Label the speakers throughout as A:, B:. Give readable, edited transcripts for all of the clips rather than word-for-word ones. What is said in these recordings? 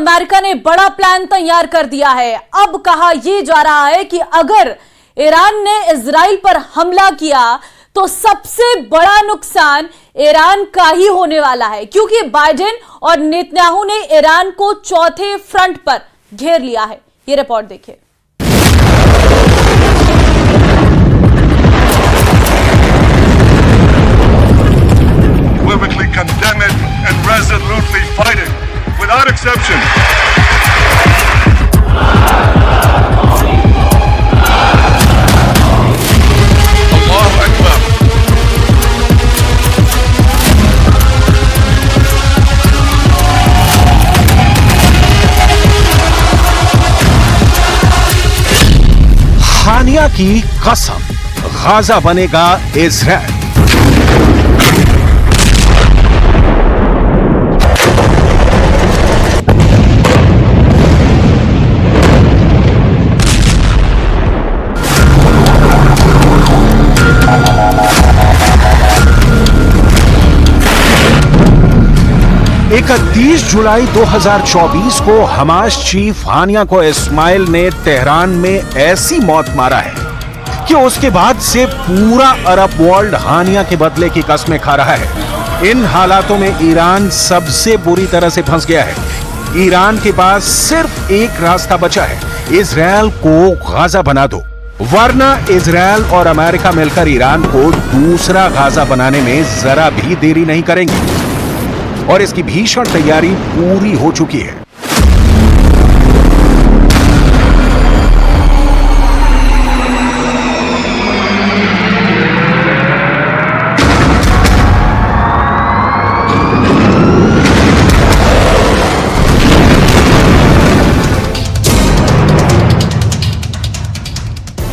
A: America ने बड़ा plan तैयार कर दिया है। अब कहा यह जा रहा है कि अगर ईरान ने इजराइल पर हमला किया तो सबसे बड़ा नुकसान ईरान का ही होने वाला है, क्योंकि बाइडेन और नेतन्याहू ने ईरान को चौथे फ्रंट पर घेर लिया है। यह रिपोर्ट देखिए।
B: Unequivocally condemn it and resolutely fight it without exception. Allahu Akbar.
C: हानिया की कसम, गाजा बनेगा इजराइल। इकतीस जुलाई 2024 को हमास चीफ हानिया को इस्माइल ने तेहरान में ऐसी मौत मारा है कि उसके बाद से पूरा अरब वर्ल्ड हानिया के बदले की कस्में खा रहा है। इन हालातों में ईरान सबसे बुरी तरह से फंस गया है। ईरान के पास सिर्फ एक रास्ता बचा है, इजराइल को गाजा बना दो, वरना इजराइल और अमेरिका मिलकर ईरान को दूसरा गाजा बनाने में जरा भी देरी नहीं करेंगे और इसकी भीषण तैयारी पूरी हो चुकी है।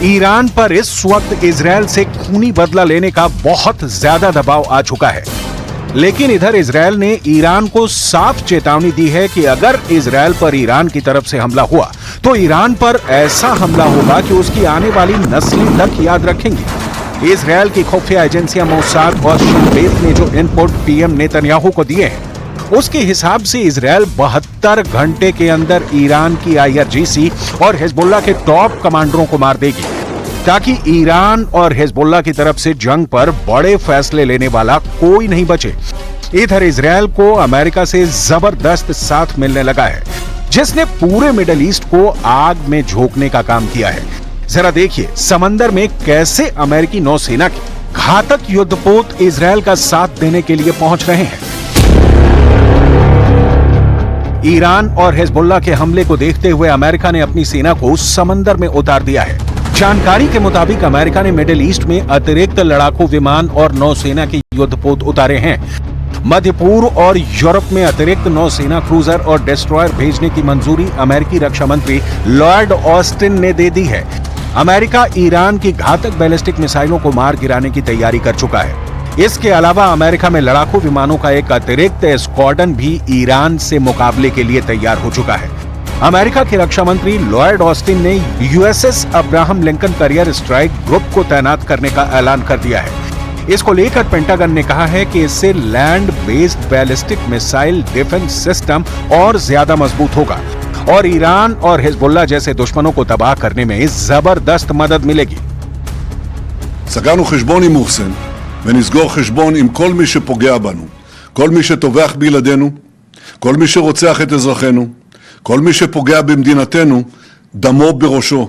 C: ईरान पर इस वक्त इजराइल से खूनी बदला लेने का बहुत ज्यादा दबाव आ चुका है, लेकिन इधर इजराइल ने ईरान को साफ चेतावनी दी है कि अगर इजराइल पर ईरान की तरफ से हमला हुआ तो ईरान पर ऐसा हमला होगा कि उसकी आने वाली नस्लें तक याद रखेंगी। इजराइल की खुफिया एजेंसियां मोसाद और शिन बेत ने जो इनपुट पीएम नेतन्याहू को दिए हैं, उसके हिसाब से इजराइल 72 घंटे के अंदर ईरान की आईआरजीसी और हिजबुल्लाह के टॉप कमांडरों को मार देगी, ताकि ईरान और हिजबुल्लाह की तरफ से जंग पर बड़े फैसले लेने वाला कोई नहीं बचे। इधर इजराइल को अमेरिका से जबरदस्त साथ मिलने लगा है, जिसने पूरे मिडिल ईस्ट को आग में झोंकने का काम किया है। जरा देखिए समंदर में कैसे अमेरिकी नौसेना के घातक युद्धपोत इजराइल का साथ देने के लिए पहुंच रहे हैं। ईरान और हिजबुल्लाह के हमले को देखते हुए अमेरिका ने अपनी सेना को समंदर में उतार दिया है। जानकारी के मुताबिक अमेरिका ने मिडिल ईस्ट में अतिरिक्त लड़ाकू विमान और नौसेना के युद्धपोत उतारे हैं। मध्य पूर्व और यूरोप में अतिरिक्त नौसेना क्रूजर और डिस्ट्रॉयर भेजने की मंजूरी अमेरिकी रक्षा मंत्री लॉयड ऑस्टिन ने दे दी है। अमेरिका ईरान की घातक बैलिस्टिक मिसाइलों को मार गिराने की तैयारी कर चुका है। इसके अलावा अमेरिका में लड़ाकू विमानों का एक अतिरिक्त स्क्वाड्रन भी ईरान से मुकाबले के लिए तैयार हो चुका है। अमेरिका के रक्षा मंत्री लॉयड ऑस्टिन ने USS Abraham Lincoln career strike group को तैनात करने का ऐलान कर दिया है। इसको लेकर पेंटागन ने कहा है कि इससे land based ballistic missile defence system और ज्यादा मजबूत होगा और ईरान और हिजबुल्लाह जैसे दुश्मनों को तबाह करने में जबरदस्त मदद मिलेगी।
B: סגרנו חשבון עם מוחסן ונסגור חשבון עם כל מי שפוגע בנו, כל מי שטובח בילדינו, כל מי שרוצח את אזרחינו, כל מי שפוגע במדינתנו, דמו בראשו.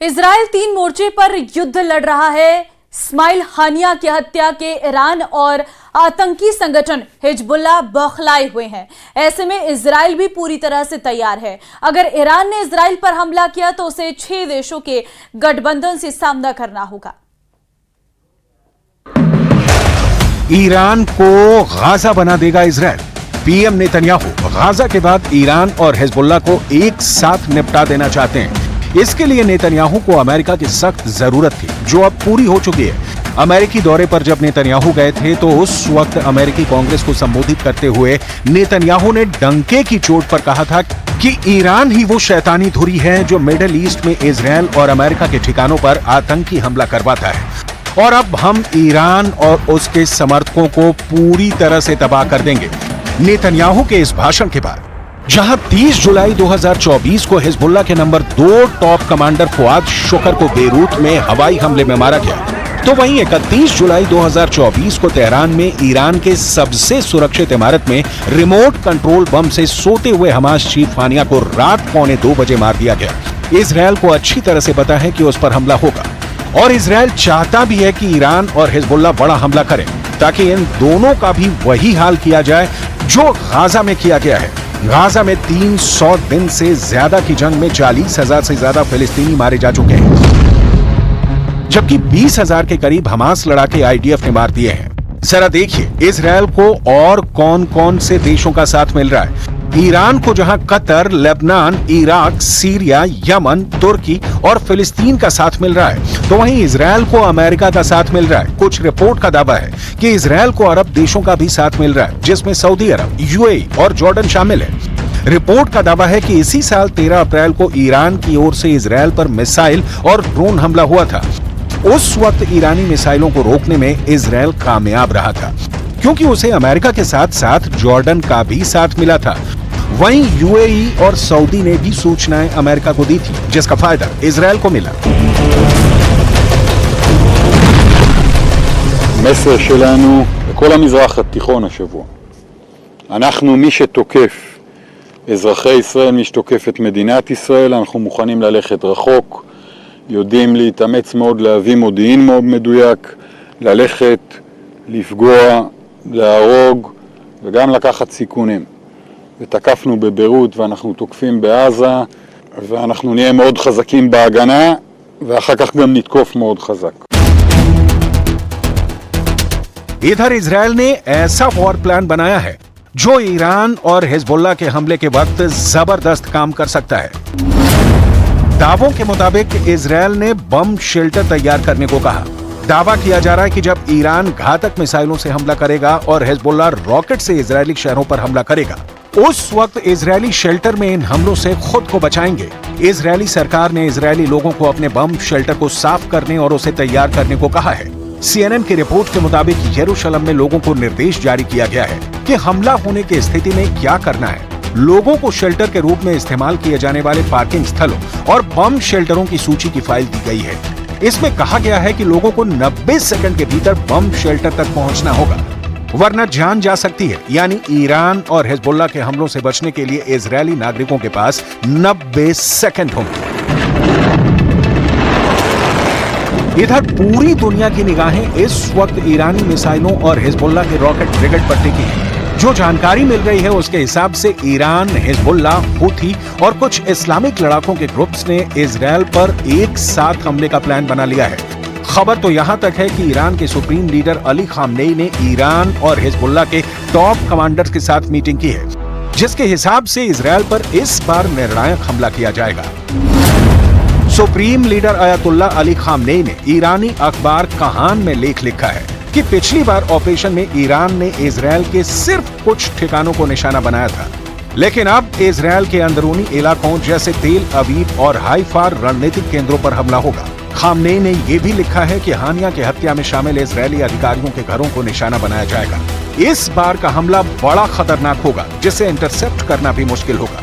A: इजराइल 3 मोर्चे पर युद्ध लड़ रहा है। इस्माइल हानिया की हत्या के ईरान और आतंकी संगठन हिजबुल्लाह बौखलाए हुए हैं। ऐसे में इजराइल भी पूरी तरह से तैयार है। अगर ईरान ने इजराइल पर हमला किया तो उसे 6 देशों के गठबंधन से सामना करना होगा।
C: ईरान को गाजा बना देगा इजराइल। पीएम नेतन्याहू गाजा के बाद ईरान और हिजबुल्लाह को एक साथ निपटा देना चाहते हैं। इसके लिए नेतन्याहू को अमेरिका की सख्त जरूरत थी, जो अब पूरी हो चुकी है। अमेरिकी दौरे पर जब नेतन्याहू गए थे तो उस वक्त अमेरिकी कांग्रेस को संबोधित करते हुए नेतन्याहू ने डंके की चोट पर कहा था कि ईरान ही वो शैतानी धुरी है जो मिडिल ईस्ट में इजराइल और अमेरिका के ठिकानों पर आतंकी हमला करवाता है, और अब हम ईरान और उसके समर्थकों को पूरी तरह से तबाह कर देंगे। नेतन्याहू के इस भाषण के बाद जहां 30 जुलाई 2024 को हिजबुल्लाह के नंबर 2 टॉप कमांडर फुआद शुक्र को बेरूत में हवाई हमले में मारा गया, तो वहीं 31 जुलाई 2024 को तेहरान में ईरान के सबसे सुरक्षित इमारत में रिमोट कंट्रोल बम से सोते हुए हमास चीफ हानिया को रात 1:45 बजे मार दिया गया। इजराइल को अच्छी तरह से पता है कि उस पर हमला होगा, और इजराइल चाहता भी है कि ईरान और हिजबुल्लाह बड़ा हमला करें, ताकि इन दोनों का भी वही हाल किया जाए जो गाजा में किया गया है। गाजा में 300 दिन से ज्यादा की जंग में 40,000 से ज्यादा फिलिस्तीनी मारे जा चुके हैं, जबकि 20,000 के करीब हमास लड़ाके आईडीएफ ने मार दिए हैं। जरा देखिए इजराइल को और कौन कौन से देशों का साथ मिल रहा है। ईरान को जहां Qatar, Lebanon, Iraq, Syria, Yemen, तुर्की और फिलिस्तीन का साथ मिल रहा है, तो वहीं इजराइल को अमेरिका का साथ मिल रहा है। कुछ रिपोर्ट का दावा है कि इजराइल को अरब देशों का भी साथ मिल रहा है, जिसमें सऊदी अरब, यूएई और जॉर्डन शामिल है। रिपोर्ट का दावा है कि इसी साल 13 अप्रैल को ईरान की ओर से इजराइल पर मिसाइल और ड्रोन हमला हुआ था। उस वक्त ईरानी मिसाइलों को रोकने में इजराइल कामयाब रहा था, क्योंकि उसे अमेरिका के साथ साथ जॉर्डन का भी साथ मिला था। वहीं यूएई और सऊदी ने भी सूचनाएं अमेरिका को दी थी, जिसका फायदा इजराइल को मिला।
D: המסר שלנו לכל המזרח התיכון השבוע, אנחנו מי שתוקף אזרחי ישראל, מי שתוקף את מדינת ישראל, אנחנו מוכנים ללכת רחוק, יודעים להתאמץ מאוד, להביא מודיעין מאוד מדויק, ללכת, לפגוע, להרוג וגם לקחת סיכונים. ותקפנו בביירות ואנחנו תוקפים בעזה, ואנחנו נהיה מאוד חזקים בהגנה, ואחר כך גם נתקוף מאוד חזק.
C: इधर इजराइल ने ऐसा वॉर प्लान बनाया है जो ईरान और हिजबुल्लाह के हमले के वक्त जबरदस्त काम कर सकता है। दावों के मुताबिक इजराइल ने बम शेल्टर तैयार करने को कहा। दावा किया जा रहा है कि जब ईरान घातक मिसाइलों से हमला करेगा और हिजबुल्लाह रॉकेट से इजरायली शहरों पर हमला करेगा, उस वक्त इजरायली शेल्टर में इन हमलों से खुद को बचाएंगे। इजरायली सरकार ने इजरायली लोगों को अपने बम शेल्टर को साफ करने और उसे तैयार करने को कहा है। CNN की रिपोर्ट के मुताबिक यरूशलेम में लोगों को निर्देश जारी किया गया है कि हमला होने की स्थिति में क्या करना है। लोगों को शेल्टर के रूप में इस्तेमाल किए जाने वाले पार्किंग स्थलों और बम शेल्टरों की सूची की फाइल दी गई है। इसमें कहा गया है कि लोगों को 90 सेकंड के भीतर बम शेल्टर तक पहुंचना होगा, वरना जान जा सकती है। यानी ईरान और हिजबुल्लाह के हमलों से बचने के लिए इजरायली नागरिकों के पास 90 सेकंड होंगे। इधर पूरी दुनिया की निगाहें इस वक्त ईरानी मिसाइलों और हिजबुल्लाह के रॉकेट ब्रिगेड पर टिकी है। जो जानकारी मिल रही है उसके हिसाब से ईरान, हिजबुल्लाह, हुथी और कुछ इस्लामिक लड़ाकों के ग्रुप्स ने इजराइल पर एक साथ हमले का प्लान बना लिया है। खबर तो यहां तक है कि ईरान के सुप्रीम लीडर अली खामनेई ने ईरान और हिजबुल्लाह के टॉप कमांडर्स के साथ मीटिंग की है, जिसके हिसाब से इजराइल पर इस बार निर्णायक हमला किया जाएगा। Supreme leader Ayatollah Ali Khamenei ने ईरानी अखबार कहान में लेख लिखा है कि पिछली बार ऑपरेशन में ईरान ने इजराइल के सिर्फ कुछ ठिकानों को निशाना बनाया था, लेकिन अब इजराइल के अंदरूनी इलाकों जैसे तेल अवीव और हाइफा रणनीतिक केंद्रों पर हमला होगा। खामनेई ने यह भी लिखा है कि हानिया की हत्या में शामिल इजरायली अधिकारियों के घरों को निशाना बनाया जाएगा। इस बार का हमला बड़ा खतरनाक होगा, जिसे इंटरसेप्ट करना भी मुश्किल होगा।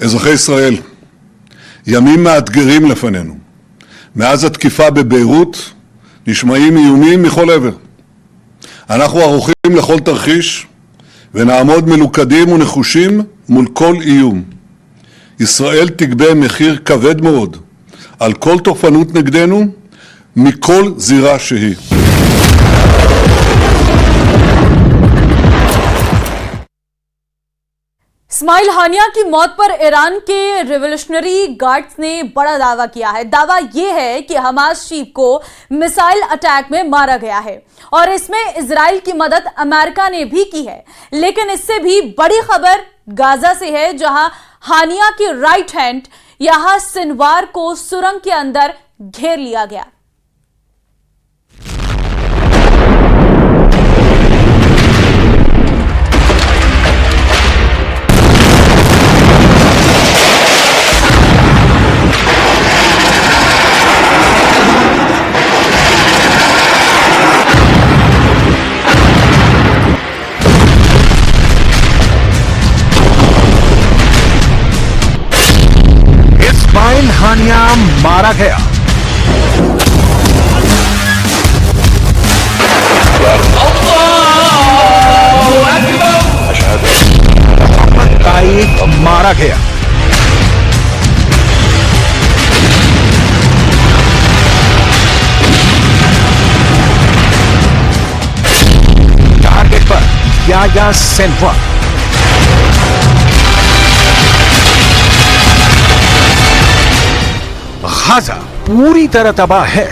B: אזרחי ישראל, ימים מאתגרים לפנינו. מאז התקיפה בביירות נשמעים איומים מכל עבר. אנחנו ערוכים לכל תרחיש ונעמוד מלוכדים ונחושים מול כל איום. ישראל תגבה מחיר כבד מאוד על כל תוקפנות נגדנו מכל זירה שהיא.
A: इस्माइल हानिया की मौत पर ईरान के रिवोल्यूशनरी गार्ड्स ने बड़ा दावा किया है। दावा यह है कि हमास चीफ को मिसाइल अटैक में मारा गया है और इसमें इजराइल की मदद अमेरिका ने भी की है। लेकिन इससे भी बड़ी खबर गाजा से है, जहां हानिया की राइट हैंड यहां सिनवार को सुरंग के अंदर घेर लिया गया।
C: इस्माइल हानिया मारा गया। मारा गया। टारगेट पर याया सिनवार। गाजा पूरी तरह तबाह है।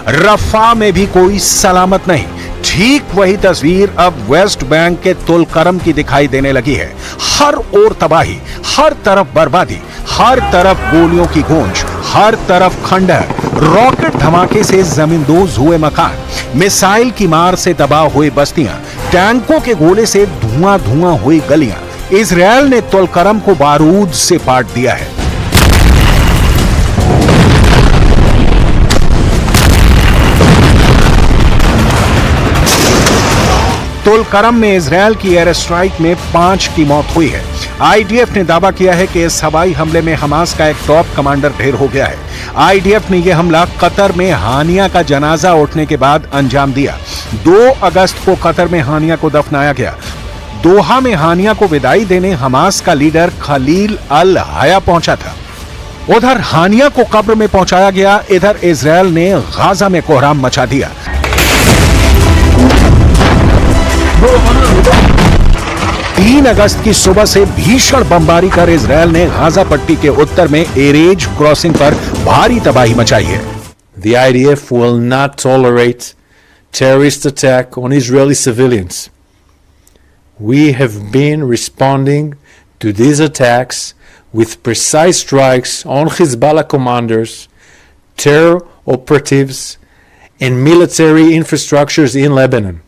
C: रफा में भी कोई सलामत नहीं। ठीक वही तस्वीर अब वेस्ट बैंक के तुलकरम की दिखाई देने लगी है। हर ओर तबाही, हर तरफ बर्बादी, हर तरफ गोलियों की गूंज, हर तरफ खंडहर। रॉकेट धमाके से जमींदोज हुए मकान, मिसाइल की मार से तबाह हुई बस्तियां, टैंकों के गोले से धुआं धुआं हुई गलियां। इजरायल ने तुलकरम को बारूद से पाट दिया है। तुलकरम में इजरायल की एयर स्ट्राइक में 5 की मौत हुई है। आईडीएफ ने दावा किया है कि इस हवाई हमले में हमास का एक टॉप कमांडर ढेर हो गया है। आईडीएफ ने यह हमला कतर में हानिया का जनाजा उठने के बाद अंजाम दिया। 2 अगस्त को कतर में हानिया को दफनाया गया। दोहा में हानिया को विदाई देने हमास का लीडर खलील अल हया पहुंचा था। उधर हानिया को कब्र में पहुंचाया गया, इधर इजरायल ने गाजा में कोहराम मचा दिया। 3 अगस्त की सुबह से भीषण बमबारी कर इजरायल ने गाजा पट्टी के उत्तर में एरेज क्रॉसिंग पर भारी तबाही मचाई है।
E: The IDF will not tolerate terrorist attack on Israeli civilians. We have been responding to these attacks with precise strikes on Hezbollah commanders, terror operatives, and military infrastructures in Lebanon.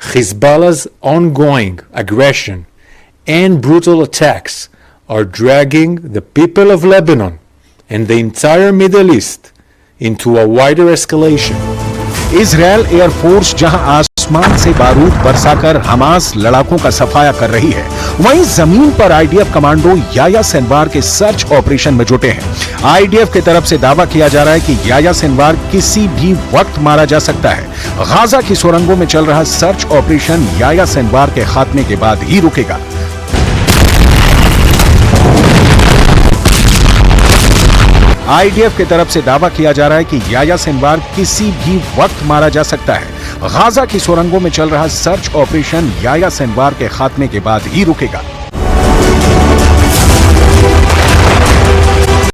E: Hezbollah's ongoing aggression and brutal attacks are dragging the people of Lebanon and the entire Middle East into a wider escalation.
C: Israel air force जहां आसमान से बारूद बरसाकर Hamas लड़ाकों का सफाया कर रही है, वहीं जमीन पर आईडीएफ कमांडो याया सिनवार के सर्च ऑपरेशन में जुटे हैं। आईडीएफ की तरफ से दावा किया जा रहा है कि याया सिनवार किसी भी वक्त मारा जा सकता है। गाजा की सुरंगों में चल रहा सर्च ऑपरेशन याया सिनवार के खात्मे के बाद ही रुकेगा। आईडीएफ की तरफ से दावा किया जा रहा है कि याया सिनवार किसी भी वक्त मारा जा सकता है। गाजा की सुरंगों में चल रहा सर्च ऑपरेशन याया सिनवार के खात्मे के बाद ही रुकेगा।